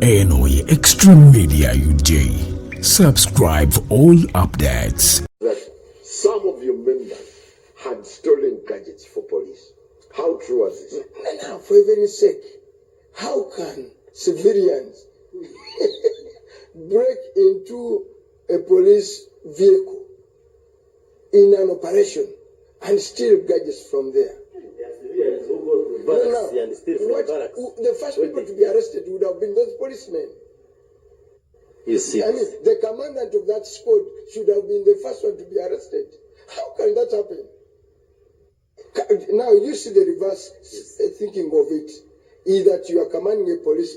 Enoy Extreme Media UJ. Subscribe for all updates. That some of your members had stolen gadgets for police. How true was this? No, for heaven's sake, how can civilians break into a police vehicle in an operation and steal gadgets from there? The first people to be arrested would have been those policemen. I mean, the commandant of that squad should have been the first one to be arrested. How can that happen? Now you see the reverse thinking of it, is that you are commanding a police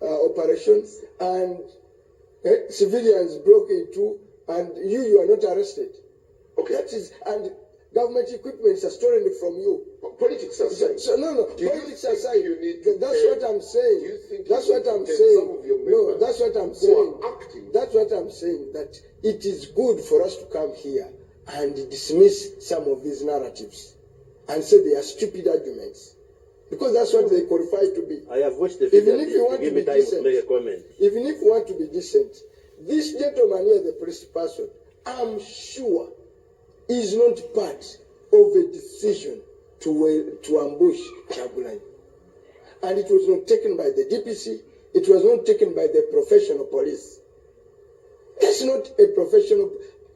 operation and civilians broke into and you are not arrested. Okay. That is, and government equipments are stolen from you. Politics aside. So no, politics aside. That's what I'm saying. Do you think that's what I'm saying. Some of your No, that's what I'm saying. Acting. That's what I'm saying. That it is good for us to come here and dismiss some of these narratives and say they are stupid arguments, because that's what they qualify to be. I have watched the video. Even if you want to be decent, make a comment. even if you want to be decent, this gentleman here, the police person, I'm sure is not part of a decision to ambush Kyagulanyi. And it was not taken by the DPC, it was not taken by the professional police. That's not a professional,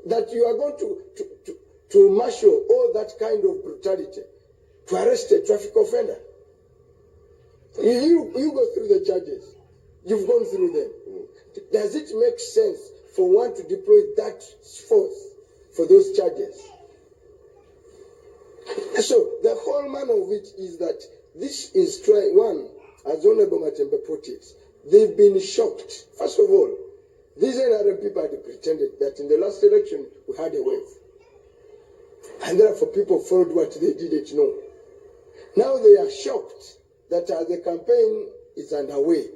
that you are going to marshal all that kind of brutality to arrest a traffic offender. You go through the charges. You've gone through them. Does it make sense for one to deploy that force for those charges? So the whole manner of it is that this is trying, one, as Honorable Matembe put it, they've been shocked. First of all, these NRM people had pretended that in the last election we had a wave. And therefore people followed what they didn't know. Now they are shocked that as the campaign is underway,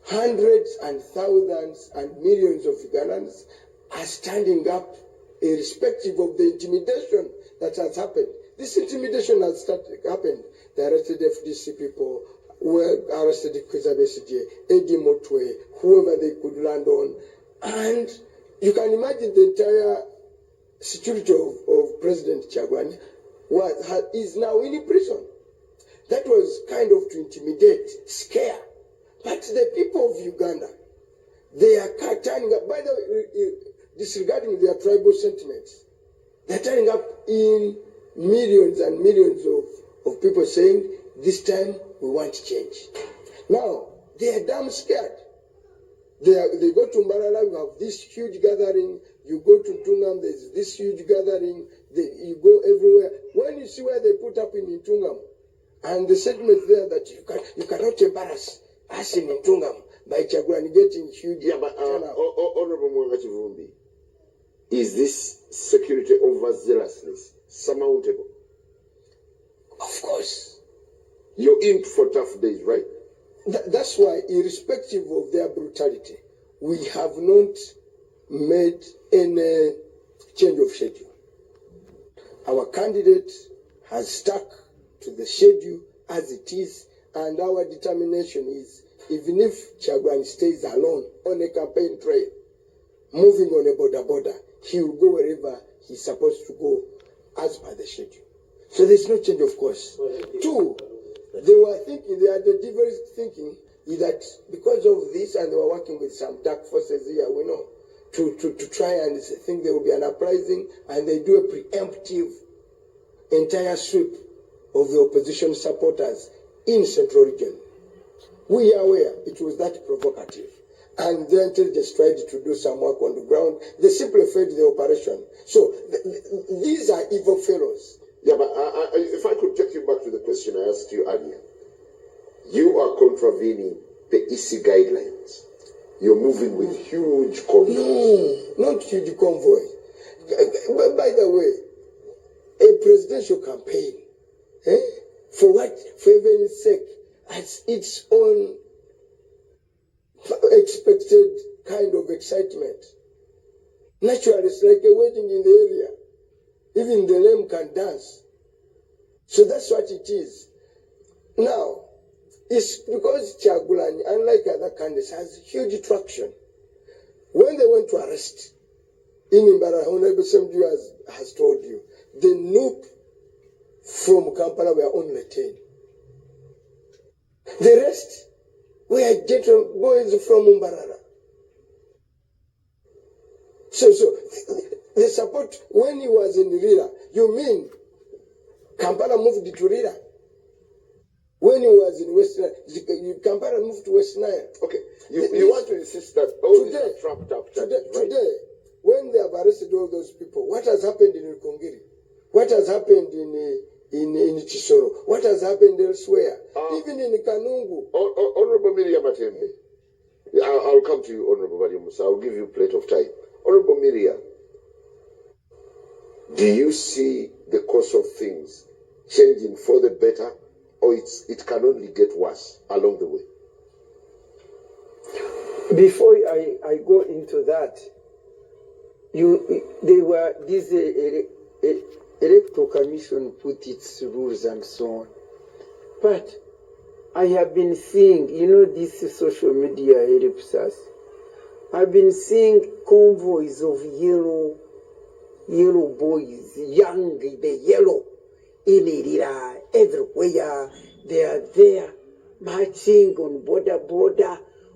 hundreds and thousands and millions of Ugandans are standing up irrespective of the intimidation that has happened. This intimidation has happened. They arrested FDC people, were arrested Kwiza Besigye, Eddie Motwe, whoever they could land on. And you can imagine the entire security of President Kyagulanyi is now in prison. That was kind of to intimidate, scare. But the people of Uganda, they are turning up, by the way, disregarding their tribal sentiments, they're turning up in millions and millions of people saying, this time we want change. Now, they are damn scared. They go to Mbarara, you have this huge gathering. You go to Ntungam, there's this huge gathering. You go everywhere. When you see where they put up in Ntungam, and the statement there that you cannot embarrass us in Ntungam by Kyagulanyi getting huge. Yeah, but Honorable Hon Kivumbi, is this security overzealousness surmountable? Of course. You're in for tough days, right? That's why, irrespective of their brutality, we have not made any change of schedule. Our candidate has stuck to the schedule as it is, and our determination is, even if Kyagulanyi stays alone on a campaign trail, moving on a border, he will go wherever he's supposed to go as per the schedule. So there's no change of course. Two, they were thinking, they had the diverse thinking is that because of this, and they were working with some dark forces here, we know, to try and think there will be an uprising, and they do a preemptive entire sweep of the opposition supporters in Central Region. We are aware it was that provocative. And the intelligence tried to do some work on the ground. They simplified the operation. So these are evil fellows. Yeah, but if I could take you back to the question I asked you earlier. You are contravening the EC guidelines. You're moving with huge convoys. No, not huge convoy. By the way, a presidential campaign, for what? For heaven's sake, has its own expected kind of excitement. Naturally, it's like a wedding in the area. Even the lame can dance. So that's what it is. Now, It's because Kyagulanyi, unlike other candidates, has huge traction. When they went to arrest, in Mbarara, Honorable Assembly has told you, the NUP from Kampala were only 10. The rest were gentlemen boys from Mbarara. So the support, when he was in Rira, you mean Kampala moved to Rira? When he was in West Nile, Kampala moved to West Nile. Okay, you want to insist that all these are trapped up charges, right? Today, when they have arrested all those people, what has happened in Kongiri? What has happened in Chisoro? What has happened elsewhere? Even in Kanungu. Honorable Miriam Matembe, I'll come to you, Honorable Baryomunsi. I'll give you a plate of time. Honorable Miriam, do you see the course of things changing for the better, or it can only get worse along the way? Before I go into that, this Electoral Commission put its rules and so on. But I have been seeing, this social media helps us. I've been seeing convoys of yellow boys, young, the yellow, in Irira, everywhere. They are there, marching on border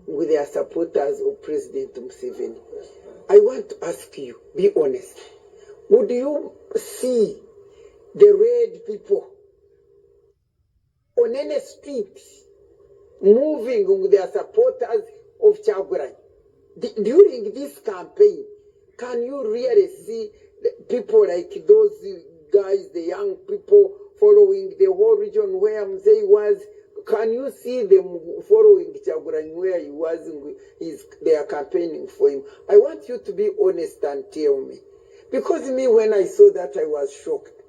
with their supporters of President Museveni. I want to ask you, be honest, would you see the red people on any street moving with their supporters of Kyagulanyi? During this campaign, can you really see people like those guys, the young people following the whole region where Mzee was? Can you see them following Kyagulanyi where he was? They are campaigning for him. I want you to be honest and tell me. Because me, when I saw that, I was shocked.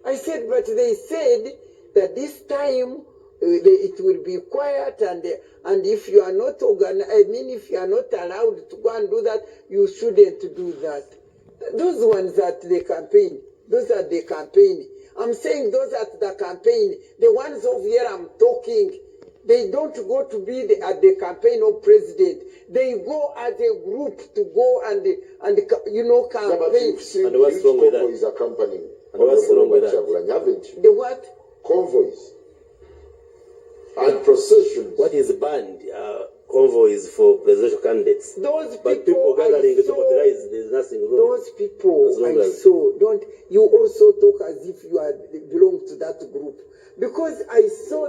I said, but they said that this time it will be quiet, and if you are not if you are not allowed to go and do that, you shouldn't do that. Those ones at the campaign, those are the campaign. I'm saying those at the campaign, the ones over here I'm talking, they don't go to be at the campaign of president. They go as a group to go and campaign. Yeah, but you've seen huge convoys accompanying. And what's wrong with that? Haven't you? The what? Convoys and processions. What is banned? Convoys for presidential candidates. Those but people gathering to saw, mobilize, there's nothing wrong. Those people I saw, don't you also talk as if you belong to that group? Because I saw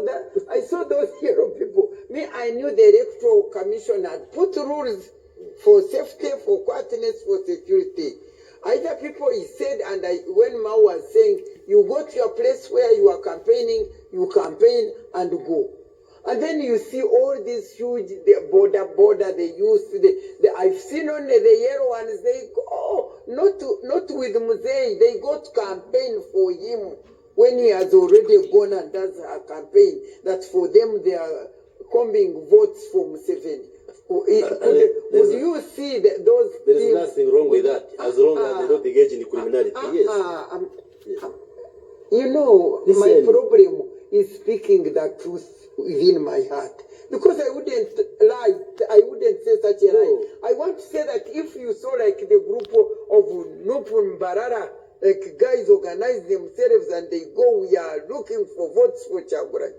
those hero people. Me, I knew the Electoral Commission had put rules for safety, for quietness, for security. Either people, he said, and when Mao was saying, you go to your place where you are campaigning, you campaign and go. And then you see all these huge border, they use, I've seen only the yellow ones, they go, not with Mzee, they go to campaign for him when he has already gone and does a campaign, that for them they are combing votes for Museveni. Would you see those There is nothing wrong with that, as long as they don't engage in criminality, yes. Listen. My problem is speaking the truth within my heart. Because I wouldn't lie, I wouldn't say such a lie. I want to say that if you saw like the group of Nupun Barara, like guys organize themselves and they go, we are looking for votes for Kyagulanyi,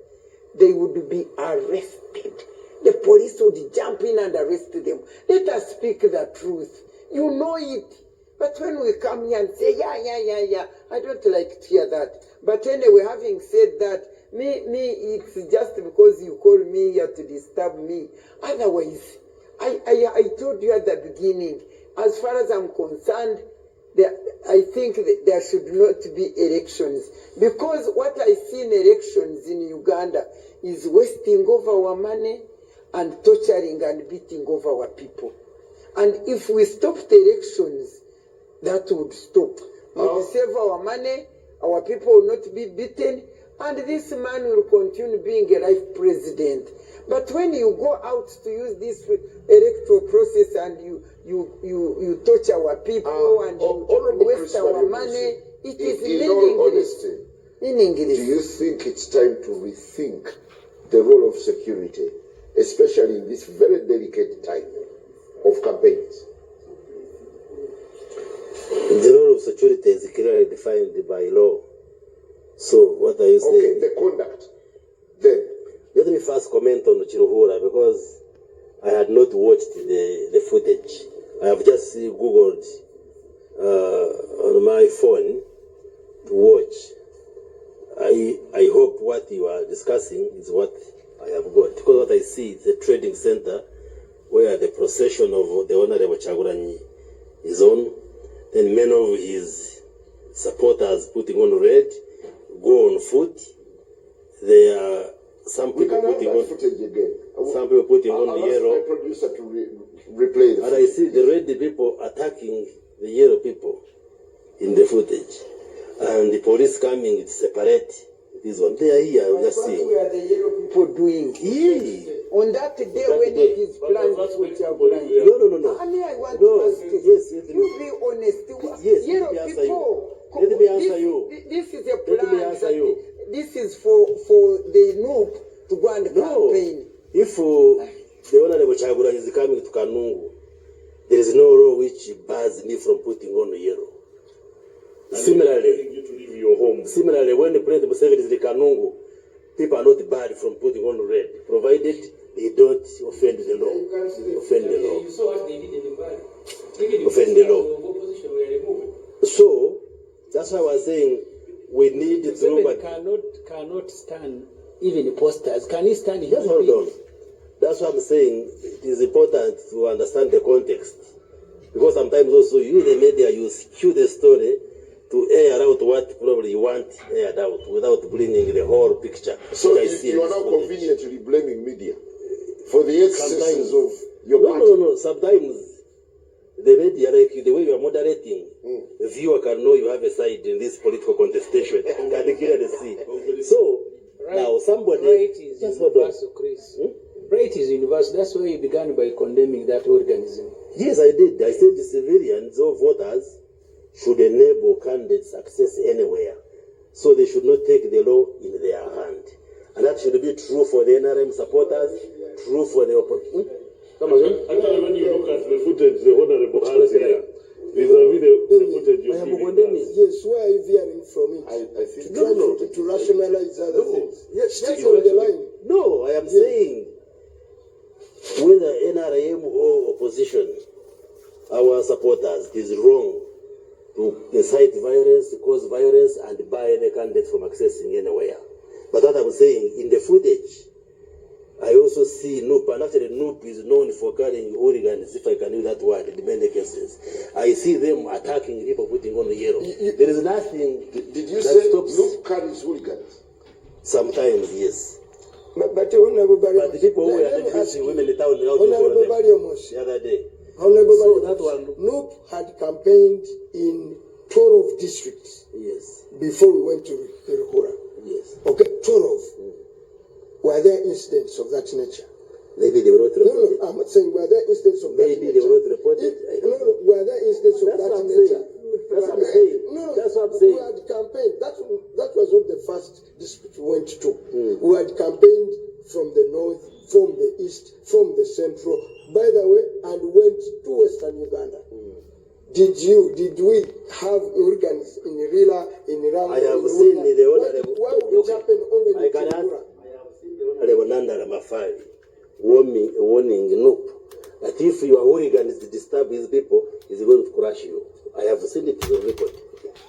they would be arrested. The police would jump in and arrest them. Let us speak the truth. You know it. But when we come here and say, yeah, I don't like to hear that. But anyway, having said that, me, it's just because you call me here to disturb me. Otherwise, I told you at the beginning, as far as I'm concerned, I think that there should not be elections. Because what I see in elections in Uganda is wasting of our money and torturing and beating of our people. And if we stopped elections, that would stop. We will save our money, our people will not be beaten, and this man will continue being a life president. But when you go out to use this electoral process and you torture our people and you waste our money, it is in all honesty, meaningless. do you think it's time to rethink the role of security, especially in this very delicate time of campaigns? The role of security is clearly defined by law. So what are you saying? Okay, the conduct. Then, let me first comment on Chiruhura because I had not watched the footage. I have just Googled on my phone to watch. I hope what you are discussing is what I have got. Because what I see is a trading center where the procession of the Honorable Chaguranyi is on. Then many of his supporters putting on red go on foot. There are some people putting on footage again. Some people putting on the yellow. My producer to replay the And I see the red people attacking the yellow people in the footage. And the police coming to separate this one. They are here, I'm just What seeing. were the yellow people doing? Yeah. On that day That when day. it is planned with your brand. No. I mean, I want No, to ask you. yes, You be honest. Yes, Yellow let me answer people. Let me answer you. This is a Let plan. me answer that you. This is for the noob to go and No. campaign. If the Honorable Chaguranyi is coming to Kanungu, there is no law which bars me from putting on yellow. Similarly, You to leave your home. when the President Museveni is in Kanungu, people are not barred from putting on red, provided they don't offend the law. Offend the law. You saw what they did in the Bali. Even Offend the law. the opposition were removed. So, that's why I was saying we need to look Museveni at. cannot stand even posters. Can he stand in Just hold on. That's what I'm saying. It is important to understand the context. Because sometimes also you, the media, you skew the story to air out what probably you want aired out without bringing the whole picture. So which I see you in are now this footage. conveniently blaming media for the excesses Sometimes. of your party. No. Sometimes the media, like the way you are moderating, the viewer can know you have a side in this political contestation. Can clearly see. So, now somebody... Right is Just hold on. universal, Chris. Right is universal. That's why you began by condemning that organism. Yes, I did. I said the civilians or voters should enable candidates access anywhere. So they should not take the law in their hand. And that should be true for the NRM supporters, true for the opposition. Come again? Actually, when you look at the footage, the Honorable has here, vis-a-vis the footage I you're am giving condemning. us. Yes, where are you veering from it? I think To try to rationalize other things. Yes, Stay on the line. No, I am saying whether NRM or opposition, our supporters, it is wrong to incite violence, cause violence, and bar any candidate from accessing anywhere. But what I'm saying, in the footage, I also see Noop, and actually Noop is known for carrying hooligans, if I can use that word, in many cases. I see them attacking people putting on the yellow. There is nothing Did you that say stops. Luke carries hooligans? Sometimes, yes. But Honorable But the people who were let me ask abusing you, women in town, how do you call Honorable them? Baryomunsi, The other day. Honorable So that Baryomunsi, one- Noop had campaigned in 12 districts Yes, before we went to Kirikura. yes. Okay, 12. Were there incidents of that nature? Maybe they were not reported. I'm not saying were there incidents of that Maybe nature. they were not reported. I don't know. Were there incidents of That's that what I'm nature? saying. That's what I'm saying. That's what I'm saying. We had campaigned. That was not the first district we went to. We had campaigned from the north, from the east, from the central, by the way, and went to Western Uganda. Did we have organs in Rila, in Ram? I have in seen Rula? the honorable. Why would it happen only I in can ask. Kibura? I have seen the honorable Nandala Mafari warning Noop that if your hooligans disturb his people, he's going to crush you. I have seen it in the report.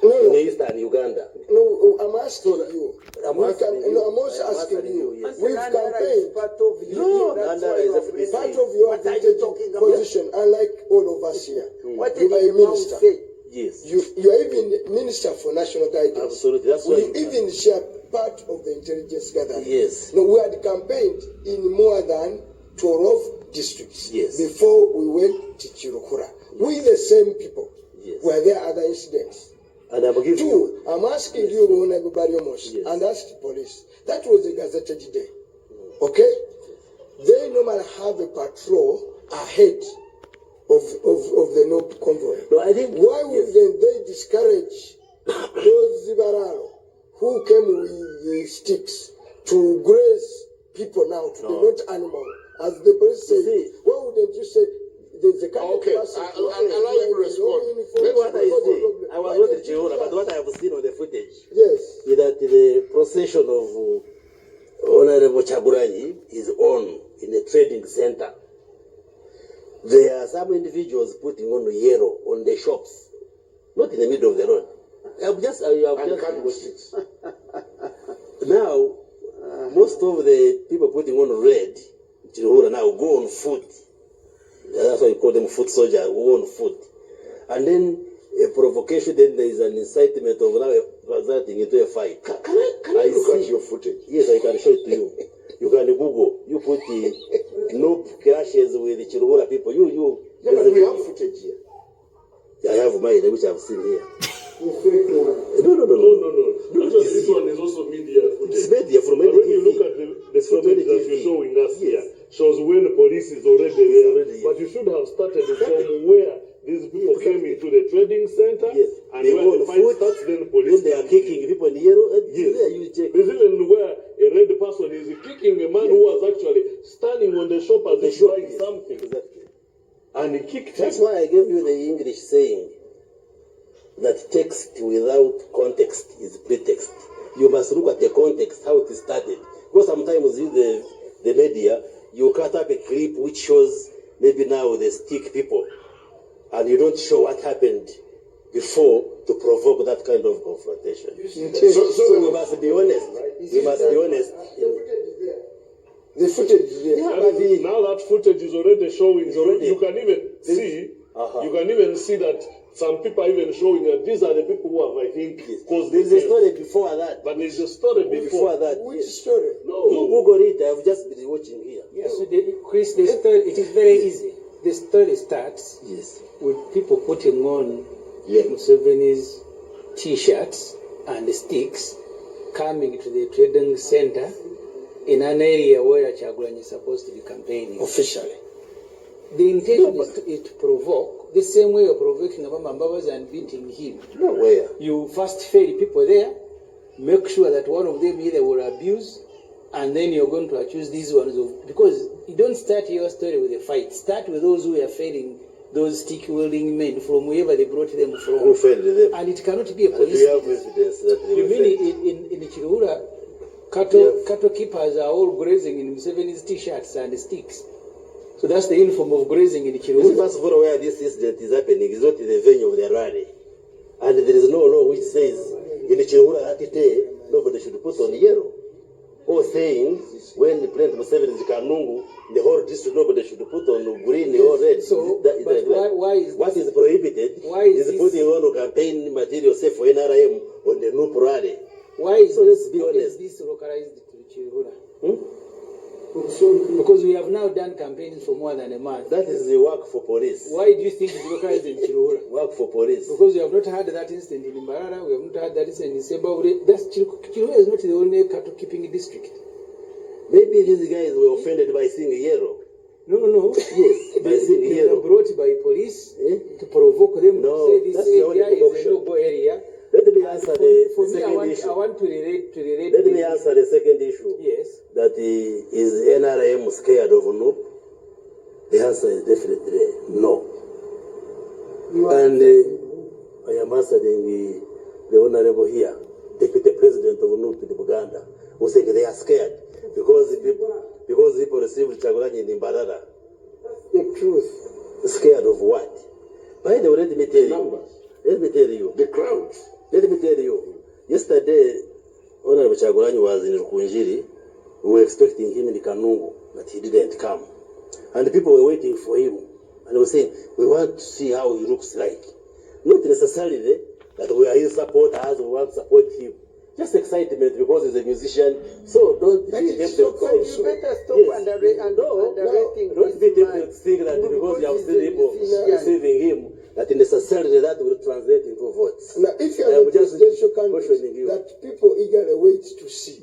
No. In eastern Uganda. No, I'm asking you. I'm asking you. I'm also I'm asking asking you. you, yes. We've campaigned. Part of you. No, That's Nandala why is you are FDC. praising. Part of your What are you advantage talking about? position, unlike all of us here. What You did are a the Imam minister. say? Yes. You are even minister for national guidance. Absolutely. That's why You even share part of the intelligence gathering. Yes. No, we had campaigned in more than 12 districts Yes. before we went to Chirukura. We the same people. Yes. Were there other incidents? And I'm giving you. Two, I'm asking you, Honorable Baryomunsi, Yes. and ask the police. That was a gazetted day. Okay? They normally have a patrol ahead of the Nope convoy. No, I think. Why would they discourage those Zibaralo who came with the sticks to graze people now today, No. not animal. As the police say, see- why wouldn't you say there's a kind Okay, of person allow me to respond. What I What's the say, problem? I was Why not don't in you Chihura, but just- what I have seen on the footage Yes. is that the procession of Honorable Chaguranyi is on in a trading center. There are some individuals putting on yellow on the shops, not in the middle of the road. And candlesticks. Now, most of the people putting on red, Chihura now go on foot. That's why you call them foot soldiers, go on foot. And then a provocation, then there is an incitement of now resulting into a fight. Can I look at your footage? Yes, I can show it to you. You can Google. You put the no clashes with the Chiruhura people. Yeah, but we have footage here. I have mine, which I've seen here. No. Actually, this one is also media footage. It's media from But when you NBS. look at the From footage that NBS. you're showing us here, Yes. shows when the police is already there. already here. But you should have started from where these people came into the trading center, Yes. and They where go the on fight foot, starts, then the When police they are come. kicking people in yellow, and Yes. there you check. There's even where a red person is kicking a man who was actually standing on the shop as The if shop, buying yes. something, Exactly. and he kicked That's him. why I gave you the English saying that text without context is pretext. You must look at the context, how it started. Because sometimes in the media, you cut up a clip which shows maybe now the stick people, and you don't show what happened before to provoke that kind of confrontation. So we must be honest. We must be honest. The footage is there. Yeah, but the- Now that footage is already showing. already- You can even see. You can even see that some people are even showing that these are the people who have, I think, caused There's this. a story before that. But there's a story Before before. that, Which yes. story? You No. Google it. I've just been watching here. Yes, so Chris, the story, it is very easy. The story starts Yes. with people putting on Yeah. Museveni's T-shirts and sticks, coming to the trading center in an area where Chagulanyi is supposed to be campaigning. Officially. The intention is to provoke, the same way of provoking Obama Mbabazi and beating him. Nowhere. You first fail people there, make sure that one of them either will abuse, and then you're going to accuse these ones of, because you don't start your story with a fight. Start with those who are failing, those stick-wielding men from wherever they brought them Who from. failed them? And it cannot be a And we have police. evidence that they You were mean failed. in Chiruhura, cattle, Yes. cattle keepers are all grazing in Museveni's T-shirts and sticks. So that's the uniform of grazing in You see, Chiruhura. first of all, where this incident is happening is not in the venue of the rally. And there is no law which says in Chihura that day nobody should put on yellow. Or saying when the President Museveni is Kanungu, the whole district nobody should put on green or red. So, That- but that- why is what this- is prohibited why is this- putting on campaign material, say for NRM, on the NUP rally. Why is So let's be how honest. is this localized to Chiruhura? Hmm? Because we have now done campaigns for more than a month. That is the work for police. Why do you think it's localized in Chiruhura? Work for police. Because we have not had that incident in Mbarara, we have not had that incident in Bavudewo. That's Chiruhura is not the only cattle keeping district. Maybe these guys were offended by seeing yellow. No. Yes, by seeing They yellow. were brought by police Eh? to provoke them No, to say this that's the only area is a provocation. no-go area. Let me answer the For me, second issue. I want to relate Let me answer the second issue. Yes. That is NRM scared of NUP? The answer is definitely no. And I am answering the honorable here, Deputy President of NUP in Uganda, who said they are scared because people received Chagulanyi in Mbarara. The truth. Scared of what? By the way, let me tell you. Numbers. Let me tell you. The crowds. Let me tell you. Yesterday, Honorable Chagulanyi was in Rukunjiri. We were expecting him in Kanungu, but he didn't come. And people were waiting for him. And they were saying, we want to see how he looks like. Not necessarily that we are his supporters, we want to support him. Just excitement because he's a musician. So don't That be is tempted so to called think- You better stop Yes. underrating Don't be tempted to think that because you have seen people receiving him, that necessarily that will translate into votes. Now, if you I have a would just presidential cautioning candidate you. that people eagerly wait to see,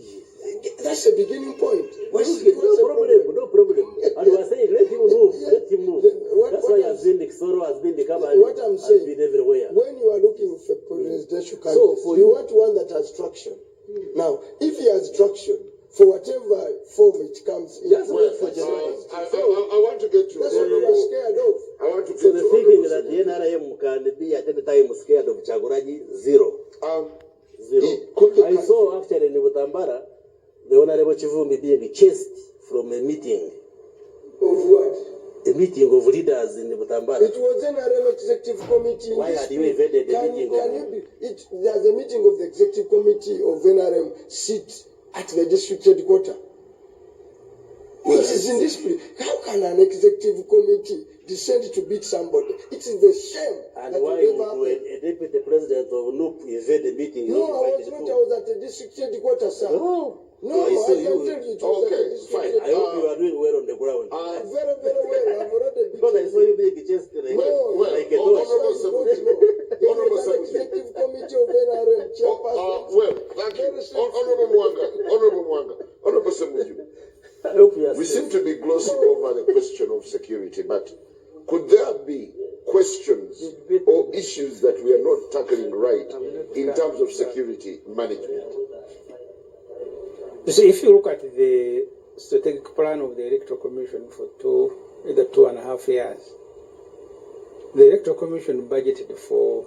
that's a beginning point. What's the problem? No problem. And we are saying, let him move, let him move. That's why I'm has been the Soro, has been the Kaba, What I'm has saying, been everywhere. when you are looking for presidential So, candidate, for you you- want one that has traction. Now, if he has traction, for whatever form it comes in. I want to get to that's what we are scared of. I want to get So the to thinking that the NRM can be at any time scared of Chaguraji, zero. I saw actually in Butambara, the Honorable Kivumbi being chased from a meeting. Of what? A meeting of leaders in Butambara. It was an NRM executive committee. Why had you invaded the meeting there's a meeting of the executive committee of NRM sit at the district headquarters. It is in this place. How can an executive committee descend to beat somebody? It is the shame. And why would a deputy president of NUP invade the meeting? No, I was not. I was at the district headquarters, sir. No, I I saw can you. tell you. It was at the district fine. I hope you are doing well on the ground. very, very well. I've already Because I saw you being chased like a dog. Honorable executive committee of NRM chairperson. Honorable Semuju. We seem to be glossing over the question of security, but could there be questions or issues that we are not tackling right in terms of security management? You see, if you look at the strategic plan of the Electoral Commission for either 2.5 years, the Electoral Commission budgeted for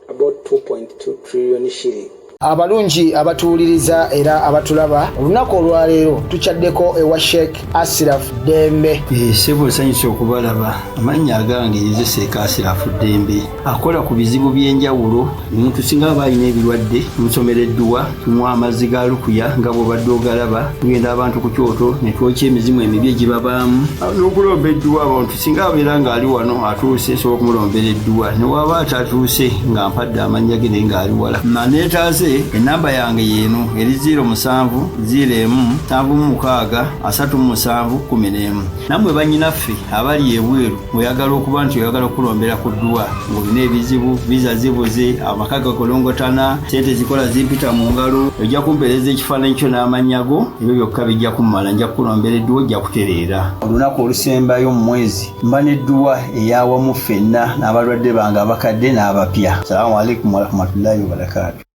about 2.2 trillion shillings. Abalungi abatuuliriza era abatulaba olunaku olwaleero tuchaddeko ewa Sheikh Asiraf Dembe. Sebo sanyusa okubalaba amannya agange yezeseeka Asiraf Dembe akola ku bizibu by'enjawulo omuntu singa aba alina ebirwadde tumusomereddwa tumuwa amazzi ga lukuya nga bw'obadde ogalaba tugenda abantu ku kyoto ne twokya emizimu emibi egibabaamu n'okulomba edduwa abantu singa abeera ng'ali wano atuuse sobola okumulombera edduwa ne waba atatuuse nga mpadde amannya ge naye ng'ali wala maneetaaze enamba yange yeno eri 0701763711 namwe banyinaffe abali ebweru oyagala okuba nti oyagala okulombera ku dduwa ng'olina ebizibu viza zibuze amaka gakolongotana sente zikola zimpita mu ngalo ojja kumpeereza ekifaananyi kyo n'amanyago ebyo byokka bijja kummala nja kukulombera edduwa ojja kutereera olunaku olusembayo mu mwezi mba n'edduwa eyawamu ffenna n'abalwadde bange abakadde n'abapya. Salaamu alaikum warahmatullahi wabarakatuh.